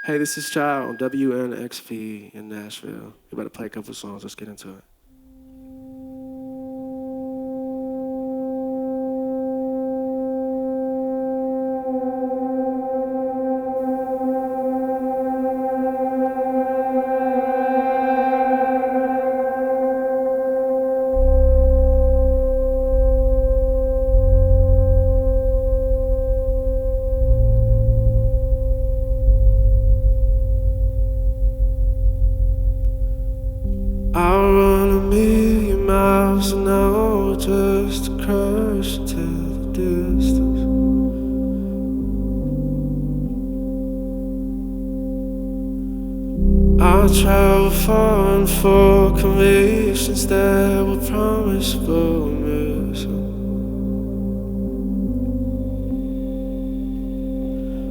Hey, this is Chiiild on WNXP in Nashville. We about to play a couple songs. Let's get into it. I'll run 1,000,000 miles an hour just to crush into the distance. I'll travel far and for convictions that were promised but missing.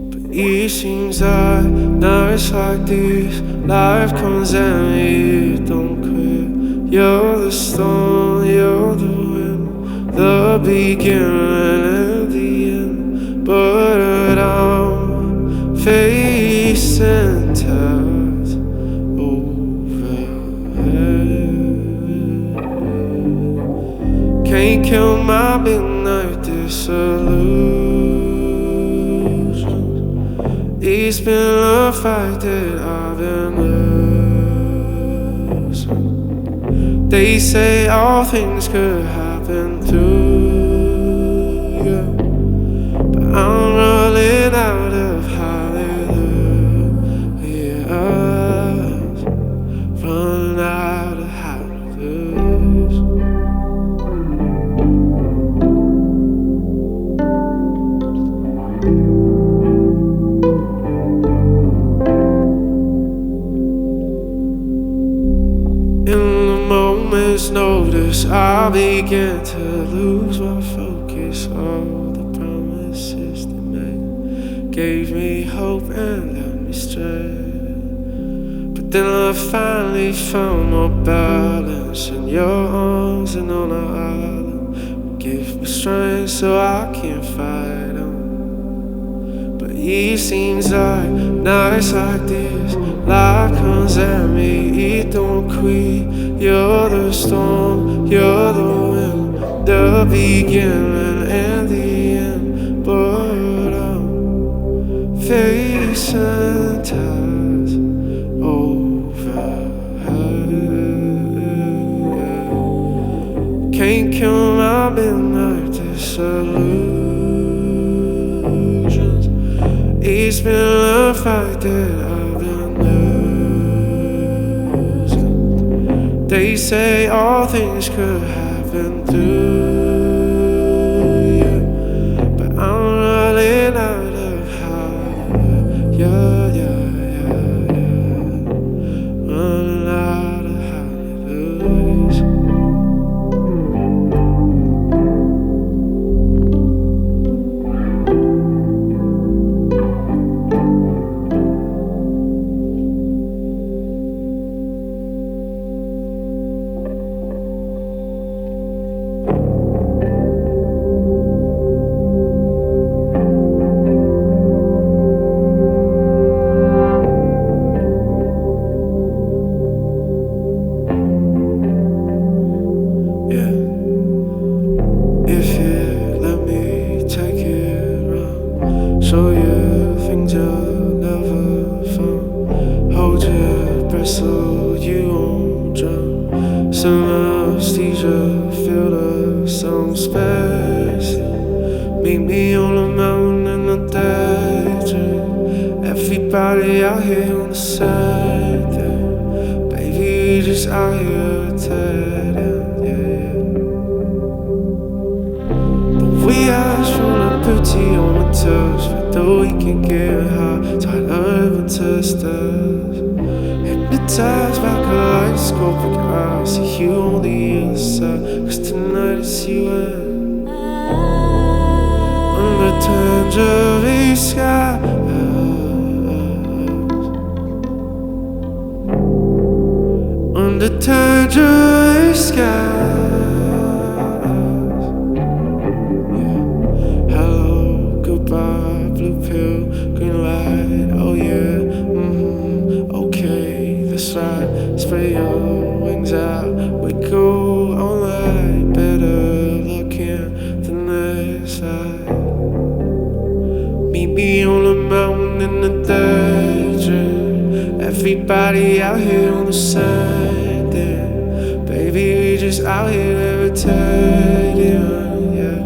But it seems like nights like this, life comes at me, it don't quit. You're the storm, you're the wind, the beginning and the end. But I'm facing tides overhead. Can't kill my midnight disillusions. It's been a fight that I've been losing. They say all things could happen to you, but I'm running out of hallelujahs, running out of hallelujahs. Moment's notice, I began to lose my focus. All the promises they made gave me hope and led me straight. But then I finally found my balance in your arms and on our island. Give me strength so I can fight them. But it seems like nights like this, life comes at me, it don't quit. You're the storm, you're the wind, the beginning and the end. But I'm facing tides overhead. Can't kill my midnight disillusions. It's been a fight that I've been losing. They say all things could happen to you, but I'm running out of hallelujah, running out of hallelujahs. If you let me take it round, show you things you'll never find. Hold your breath so you won't drown. Some anesthesia, feel the sound space. Meet me on the mountain in the daydream. Everybody out here on the same thing. Baby, we just out here tatting, yeah. We ask from the beauty on the touch, but though we can get high, tired of testers. Hypnotized by kaleidoscopic eyes, see you on the other side, 'cause tonight it's you and under tangerine skies. Under tangerine skies. Hello, goodbye, blue pill, green light, oh yeah. we go all night. Better looking the next side. Meet me on the mountain in the daydream. Everybody out here on the same thing. Baby, we just out here levitating, yeah.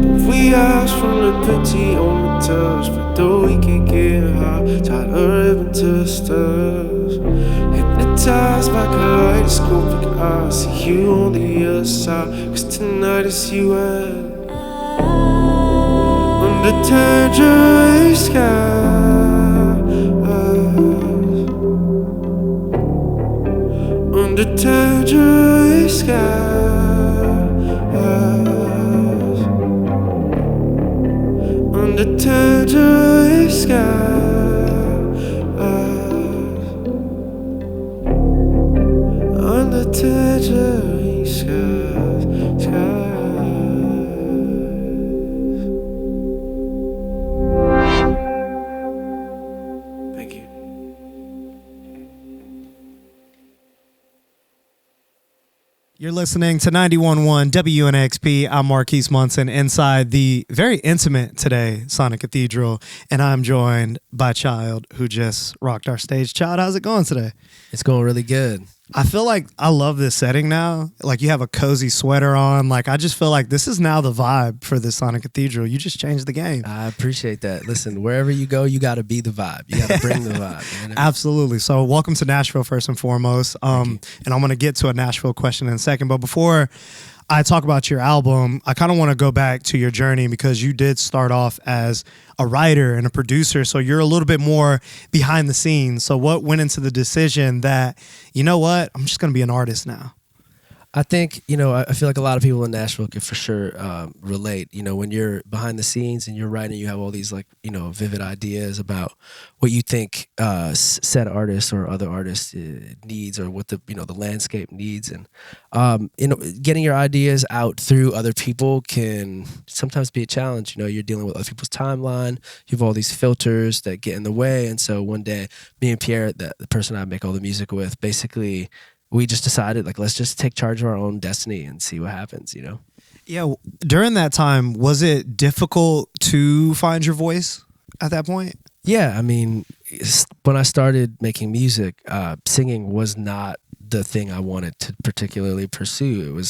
But we ask from the pity on the touch, but though we can't get high, tied her ribbon to the stars. Hypnotized by kaleidoscopic eyes, see you on the other side. Cause tonight it's you and under tangerine skies, under tangerine skies, under tangerine skies, under tangerine skies, skies. You're listening to 91.1 WNXP. I'm Marquis Munson inside the very intimate today Sonic Cathedral, and I'm joined by Chiiild, who just rocked our stage. Chiiild, how's it going today? It's going really good. I feel like I love this setting now. Like you have a cozy sweater on. Like I just feel like this is now the vibe for the Sonic Cathedral. You just changed the game. I appreciate that. Listen, wherever you go, you got to be the vibe. You got to bring the vibe. You know? Absolutely. So welcome to Nashville first and foremost. And I'm going to get to a Nashville question in a second. But before I talk about your album, I kind of want to go back to your journey because you did start off as a writer and a producer. So you're a little bit more behind the scenes. So what went into the decision that, you know what, I'm just going to be an artist now? I think, I feel like a lot of people in Nashville can for sure relate. When you're behind the scenes and you're writing, you have all these vivid ideas about what you think said artist or other artist needs or what the landscape needs. And, getting your ideas out through other people can sometimes be a challenge. You're dealing with other people's timeline. You have all these filters that get in the way. And so one day, me and Pierre, the person I make all the music with, basically, we just decided, let's just take charge of our own destiny and see what happens, Yeah. During that time, was it difficult to find your voice at that point? Yeah. I mean, when I started making music, singing was not the thing I wanted to particularly pursue.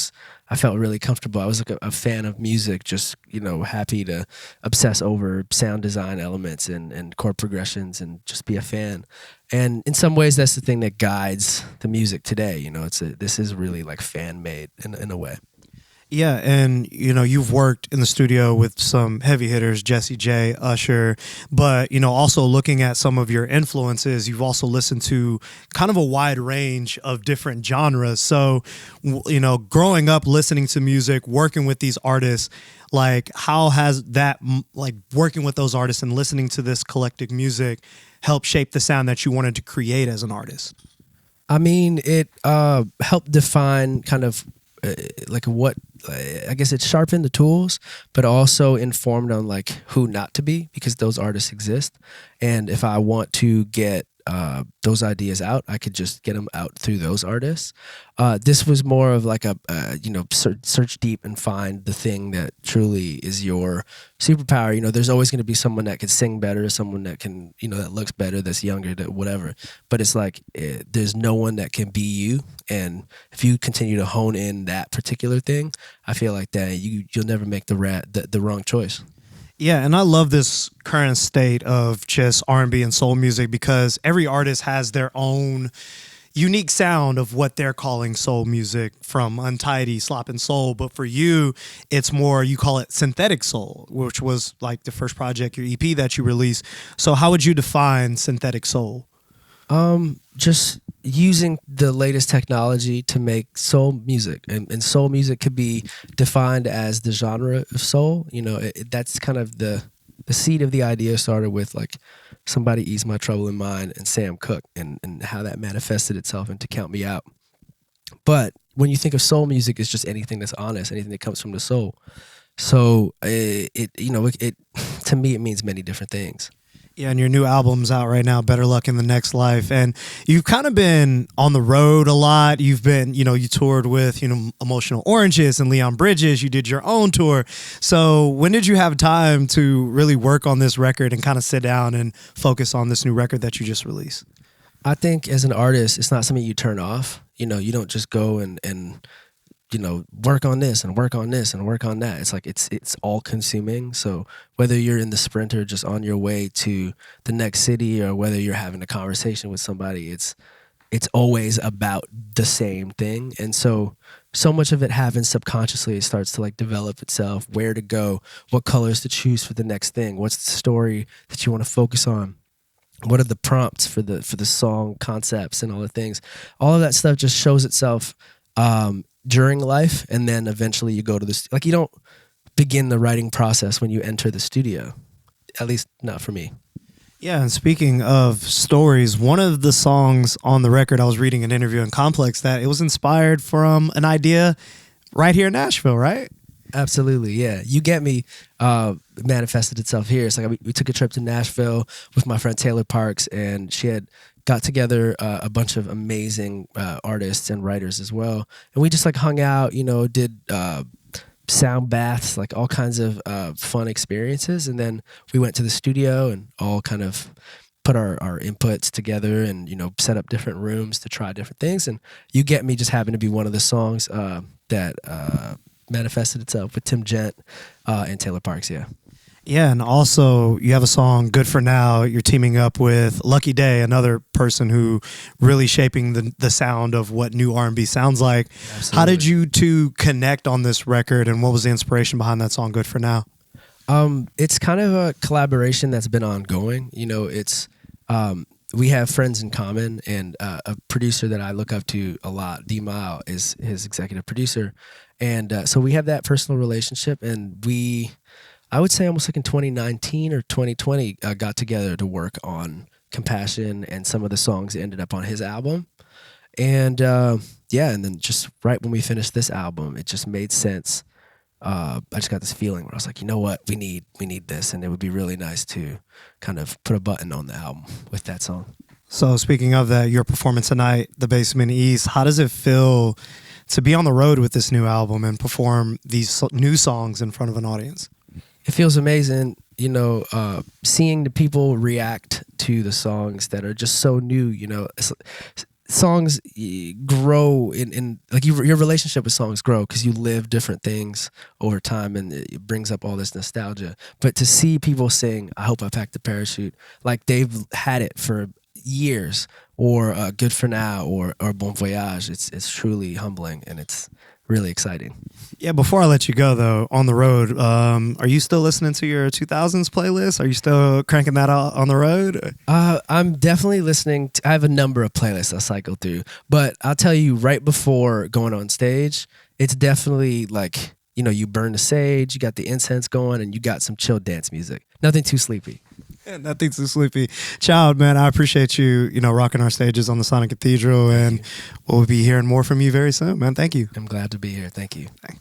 I felt really comfortable. I was a fan of music, just, happy to obsess over sound design elements and chord progressions and just be a fan. And in some ways, that's the thing that guides the music today. This is really fan made in a way. Yeah, and you've worked in the studio with some heavy hitters, Jessie J, Usher, but also looking at some of your influences, you've also listened to kind of a wide range of different genres. So, growing up listening to music, working with these artists, how has that working with those artists and listening to this collective music helped shape the sound that you wanted to create as an artist? I mean, it helped define kind of I guess it sharpened the tools, but also informed on who not to be, because those artists exist. And if I want to get those ideas out, I could just get them out through those artists. This was more of search deep and find the thing that truly is your superpower. There's always going to be someone that can sing better, someone that can, that looks better, that's younger, that whatever. But it's there's no one that can be you. And if you continue to hone in that particular thing, I feel like that you'll never make the wrong choice. Yeah, and I love this current state of just R&B and soul music because every artist has their own unique sound of what they're calling soul music, from Untidy, Slop and Soul. But for you, it's more, you call it synthetic soul, which was the first project, your EP that you released. So how would you define synthetic soul? Just using the latest technology to make soul music, and soul music could be defined as the genre of soul. That's kind of the seed of the idea started with Somebody Ease My Trouble in Mind and Sam Cooke, and how that manifested itself into Count Me Out. But when you think of soul music, it's just anything that's honest, anything that comes from the soul. So it to me, it means many different things. Yeah, and your new album's out right now, Better Luck in the Next Life. And you've kind of been on the road a lot. You've been, you toured with, Emotional Oranges and Leon Bridges. You did your own tour. So when did you have time to really work on this record and kind of sit down and focus on this new record that you just released? I think as an artist, it's not something you turn off. You don't just go and work on this and work on this and work on that. It's like it's all consuming. So whether you're in the Sprinter just on your way to the next city, or whether you're having a conversation with somebody, it's always about the same thing. And so much of it happens subconsciously. It starts to like develop itself, where to go, what colors to choose for the next thing, what's the story that you want to focus on, what are the prompts for the song concepts and all the things. All of that stuff just shows itself during life, and then eventually you go to this. Like, you don't begin the writing process when you enter the studio, at least not for me. Yeah, and speaking of stories, one of the songs on the record, I was reading an interview in Complex that it was inspired from an idea right here in Nashville, right? Absolutely, yeah. You Get Me manifested itself here. It's like we took a trip to Nashville with my friend Taylor Parks, and she had got together a bunch of amazing artists and writers as well. And we just like hung out, did sound baths, like all kinds of fun experiences. And then we went to the studio and all kind of put our inputs together and, set up different rooms to try different things. And You Get Me just happened to be one of the songs that manifested itself with Tim Gent and Taylor Parks, yeah. Yeah, and also you have a song, Good For Now. You're teaming up with Lucky Day, another person who really shaping the sound of what new R&B sounds like. Absolutely. How did you two connect on this record, and what was the inspiration behind that song, Good For Now? It's kind of a collaboration that's been ongoing. We have friends in common, and a producer that I look up to a lot, D-Mile, is his executive producer. And so we have that personal relationship, and I would say almost like in 2019 or 2020, got together to work on Compassion and some of the songs that ended up on his album. And and then just right when we finished this album, it just made sense. I just got this feeling where I was like, you know what, we need this, and it would be really nice to kind of put a button on the album with that song. So speaking of that, your performance tonight, The Basement East, how does it feel to be on the road with this new album and perform these new songs in front of an audience? It feels amazing, seeing the people react to the songs that are just so new. Songs grow in like your relationship with songs grow because you live different things over time, and it brings up all this nostalgia. But to see people sing "I Hope I Packed a Parachute" like they've had it for years, or "Good For Now," or "Bon Voyage," it's truly humbling, and it's really exciting. Yeah, before I let you go, though, on the road, are you still listening to your 2000s playlist? Are you still cranking that out on the road? I'm definitely listening. I have a number of playlists I cycle through, but I'll tell you, right before going on stage, it's definitely like, you burn the sage, you got the incense going, and you got some chill dance music. Nothing too sleepy. Yeah, nothing too sleepy. Chiiild, man, I appreciate you, rocking our stages on the Sonic Cathedral, and we'll be hearing more from you very soon, man. Thank you. I'm glad to be here. Thank you. Thanks.